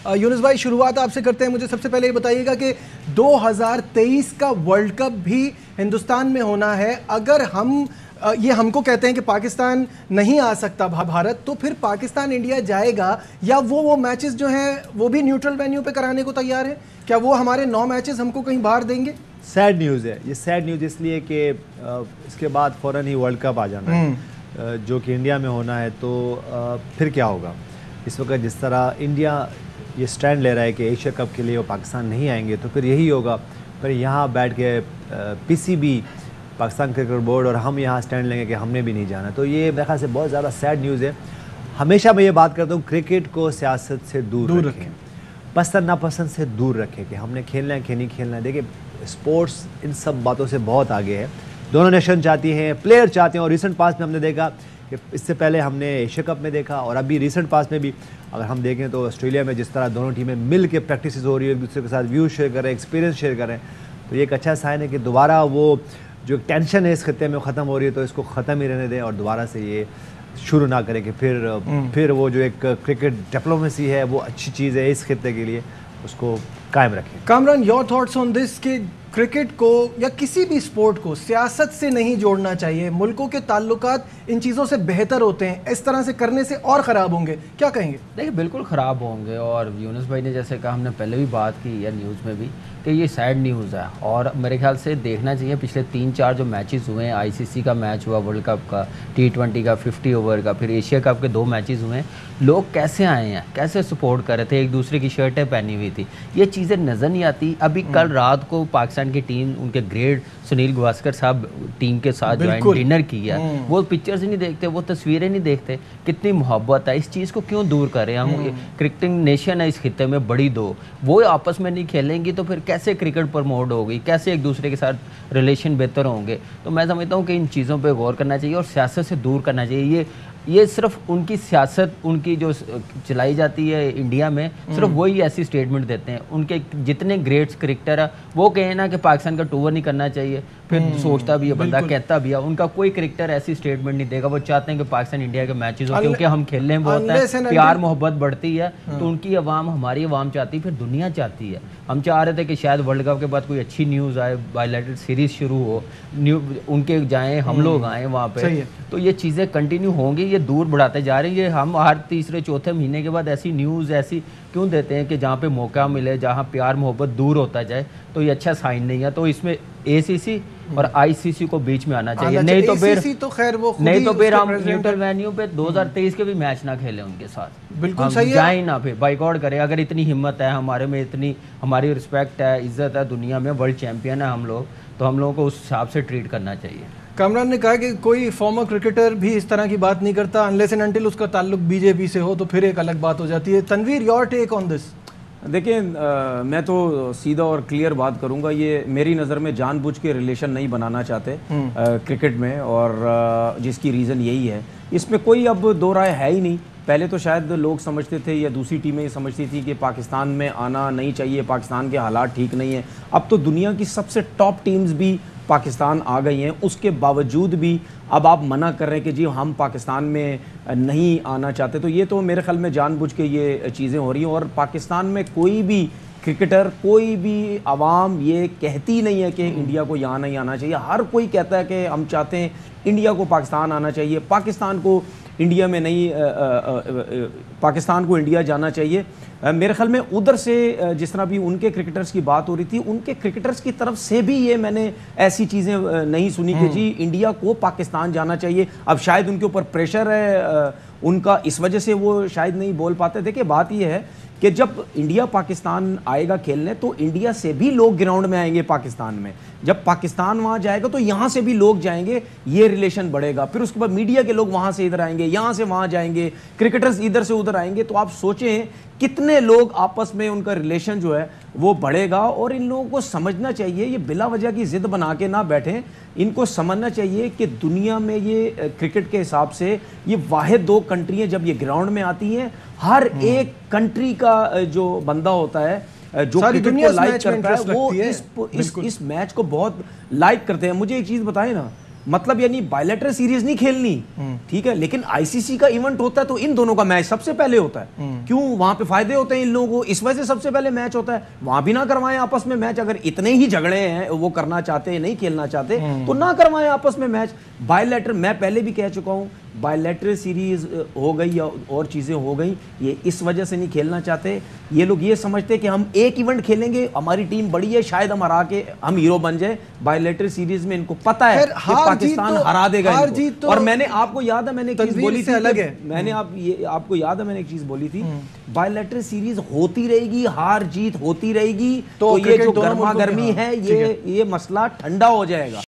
यूनुस भाई, शुरुआत आपसे करते हैं। मुझे सबसे पहले ये बताइएगा कि 2023 का वर्ल्ड कप भी हिंदुस्तान में होना है। अगर हम ये हमको कहते हैं कि पाकिस्तान नहीं आ सकता भारत, तो फिर पाकिस्तान इंडिया जाएगा या वो मैचेस जो हैं वो भी न्यूट्रल वेन्यू पे कराने को तैयार है? क्या वो हमारे 9 मैचेस हमको कहीं बाहर देंगे? सैड न्यूज़ है ये, सैड न्यूज़ इसलिए कि इसके बाद फ़ौरन ही वर्ल्ड कप आ जाना है जो कि इंडिया में होना है। तो फिर क्या होगा? इस वक्त जिस तरह इंडिया ये स्टैंड ले रहा है कि एशिया कप के लिए वो पाकिस्तान नहीं आएंगे, तो फिर यही होगा। फिर यहाँ बैठ के पीसीबी, पाकिस्तान क्रिकेट बोर्ड और हम यहाँ स्टैंड लेंगे कि हमने भी नहीं जाना। तो ये मेरे ख्याल से बहुत ज़्यादा सैड न्यूज़ है। हमेशा मैं ये बात करता हूँ, क्रिकेट को सियासत से दूर रखें, पसंद नापसंद से दूर रखें कि हमने खेलना है कि नहीं खेलना है। देखिए, स्पोर्ट्स इन सब बातों से बहुत आगे है। दोनों नेशन चाहती हैं, प्लेयर चाहते हैं। और रिसेंट पास में हमने देखा कि इससे पहले हमने एशिया कप में देखा और अभी रिसेंट पास में भी अगर हम देखें तो ऑस्ट्रेलिया में जिस तरह दोनों टीमें मिल के प्रैक्टिस हो रही है, एक दूसरे के साथ व्यू शेयर करें, एक्सपीरियंस शेयर करें, तो ये एक अच्छा साइन है कि दोबारा वो जो टेंशन है इस खत्ते में ख़त्म हो रही है। तो इसको ख़त्म ही रहने दें और दोबारा से ये शुरू ना करें कि फिर वो जो एक क्रिकेट डिप्लोमेसी है वो अच्छी चीज़ है इस खत्ते के लिए, उसको कायम रखें। Kamran, your thoughts on this कि क्रिकेट को या किसी भी स्पोर्ट को सियासत से नहीं जोड़ना चाहिए, मुल्कों के ताल्लुकात इन चीज़ों से बेहतर होते हैं, इस तरह से करने से और ख़राब होंगे, क्या कहेंगे? देखिए, बिल्कुल ख़राब होंगे। और यूनुस भाई ने जैसे कहा, हमने पहले भी बात की है न्यूज़ में भी कि ये सैड न्यूज़ है। और मेरे ख्याल से देखना चाहिए पिछले 3-4 जो मैचेस हुए हैं, आईसीसी का मैच हुआ, वर्ल्ड कप का, T20 का 50 ओवर का, फिर एशिया कप के 2 मैचेस हुए हैं, लोग कैसे आए हैं, कैसे सपोर्ट कर रहे थे, एक दूसरे की शर्टें पहनी हुई थी, ये चीज़ें नज़र नहीं आती। अभी कल रात को पाकिस्तान की टीम, उनके ग्रेट सुनील गावस्कर साहब टीम के साथ ज्वाइंट डिनर किया, वो पिक्चर्स नहीं देखते, वो तस्वीरें नहीं देखते, कितनी मोहब्बत है। इस चीज़ को क्यों दूर करें हम? क्रिकेटिंग नेशन है इस खित्ते में बड़ी दो, वो आपस में नहीं खेलेंगी तो फिर कैसे क्रिकेट प्रमोट होगी, कैसे एक दूसरे के साथ रिलेशन बेहतर होंगे? तो मैं समझता हूँ कि इन चीज़ों पे गौर करना चाहिए और सियासत से दूर करना चाहिए। ये सिर्फ उनकी सियासत, उनकी जो चलाई जाती है इंडिया में, सिर्फ वही ऐसी स्टेटमेंट देते हैं। उनके जितने ग्रेट्स क्रिकेटर है वो कहें ना कि पाकिस्तान का टूर नहीं करना चाहिए, फिर सोचता भी है बंदा, कहता भी है। उनका कोई क्रिकेटर ऐसी स्टेटमेंट नहीं देगा। वो चाहते हैं कि पाकिस्तान इंडिया के मैचेस हो, क्योंकि हम खेलने में बहुत है, प्यार मोहब्बत बढ़ती है। तो उनकी अवाम, हमारी अवाम चाहती है, फिर दुनिया चाहती है। हम चाह रहे थे कि शायद वर्ल्ड कप के बाद कोई अच्छी न्यूज़ आए, बायलैटरल सीरीज शुरू हो, उनके जाएं, हम लोग आएँ वहाँ पे, तो ये चीज़ें कंटिन्यू होंगी। ये दूर बढ़ाते जा रहे हैं। ये हम हर तीसरे चौथे महीने के बाद ऐसी न्यूज़ ऐसी क्यों देते हैं कि जहाँ पे मौका मिले, जहाँ प्यार मोहब्बत दूर होता जाए, तो ये अच्छा साइन नहीं है। तो इसमें एसीसी और आईसीसी को बीच में आना चाहिए। नहीं तो फिर हम न्यूट्रल वेन्यू पे 2023 के भी मैच ना खेलें उनके साथ। बिल्कुल सही है। जाए ना, फिर बाइकआउट करें। अगर इतनी हिम्मत है हमारे में, इतनी हमारी रिस्पेक्ट है, इज्जत है दुनिया में, वर्ल्ड चैंपियन है हम लोग, तो हम लोगों को उस हिसाब से ट्रीट करना चाहिए। कामरान ने कहा कि कोई फॉर्मर क्रिकेटर भी इस तरह की बात नहीं करता अनलेस एंड अनटिल उसका ताल्लुक बीजेपी से हो, तो फिर एक अलग बात हो जाती है। Tanveer, your take on this? देखिए, मैं तो सीधा और क्लियर बात करूंगा। ये मेरी नज़र में जानबूझ के रिलेशन नहीं बनाना चाहते क्रिकेट में, और जिसकी रीज़न यही है, इसमें कोई अब दो राय है ही नहीं। पहले तो शायद लोग समझते थे या दूसरी टीमें ये समझती थी कि पाकिस्तान में आना नहीं चाहिए, पाकिस्तान के हालात ठीक नहीं है। अब तो दुनिया की सबसे टॉप टीम्स भी पाकिस्तान आ गई हैं, उसके बावजूद भी अब आप मना कर रहे हैं कि जी हम पाकिस्तान में नहीं आना चाहते। तो ये तो मेरे ख्याल में जानबूझ के ये चीज़ें हो रही हैं। और पाकिस्तान में कोई भी क्रिकेटर, कोई भी आवाम ये कहती नहीं है कि इंडिया को यहाँ नहीं आना चाहिए। हर कोई कहता है कि हम चाहते हैं इंडिया को पाकिस्तान आना चाहिए, पाकिस्तान को इंडिया में नहीं, पाकिस्तान को इंडिया जाना चाहिए। मेरे ख्याल में उधर से जिस तरह भी उनके क्रिकेटर्स की बात हो रही थी, उनके क्रिकेटर्स की तरफ से भी ये मैंने ऐसी चीज़ें नहीं सुनी कि जी इंडिया को पाकिस्तान जाना चाहिए। अब शायद उनके ऊपर प्रेशर है उनका, इस वजह से वो शायद नहीं बोल पाते। देखिए, बात ये है कि जब इंडिया पाकिस्तान आएगा खेलने, तो इंडिया से भी लोग ग्राउंड में आएंगे पाकिस्तान में। जब पाकिस्तान वहाँ जाएगा तो यहाँ से भी लोग जाएंगे, ये रिलेशन बढ़ेगा। फिर उसके बाद मीडिया के लोग वहाँ से इधर आएंगे, यहाँ से वहाँ जाएंगे, क्रिकेटर्स इधर से उधर आएंगे। तो आप सोचें कितने लोग आपस में उनका रिलेशन जो है वो बढ़ेगा। और इन लोगों को समझना चाहिए, ये बिला वजह की जिद बना के ना बैठें। इनको समझना चाहिए कि दुनिया में ये क्रिकेट के हिसाब से ये वाहिद 2 कंट्रियाँ जब ये ग्राउंड में आती हैं, हर एक कंट्री का जो बंदा होता है, जो क्रिकेट को लाइक करता है, वो इस मैच को बहुत लाइक करते हैं। मुझे एक चीज़ बताएं ना, मतलब यानी बायलैटरल सीरीज नहीं खेलनी, ठीक है, लेकिन आईसीसी का इवेंट होता है तो इन दोनों का मैच सबसे पहले होता है। क्यों? वहां पे फायदे होते हैं इन लोगों को, इस वजह से सबसे पहले मैच होता है। वहां भी ना करवाएं आपस में मैच, अगर इतने ही झगड़े हैं, वो करना चाहते हैं, नहीं खेलना चाहते, तो ना करवाएं आपस में मैच। बायलैटरल, मैं पहले भी कह चुका हूं, बायलैटरल सीरीज हो गई या और चीजें हो गई, ये इस वजह से नहीं खेलना चाहते। ये लोग ये समझते कि हम एक इवेंट खेलेंगे, हमारी टीम बड़ी है, शायद हम हरा के हम हीरो बन जाए। बायलैटरल सीरीज में इनको पता है कि पाकिस्तान हरा देगा इनको। और मैंने, आपको याद है मैंने एक चीज बोली थी, अलग है, मैंने आपको याद है मैंने एक चीज बोली थी, बायलैटरल सीरीज होती रहेगी, हार जीत होती रहेगी, तो ये जो गर्मा गर्मी है, ये मसला ठंडा हो जाएगा।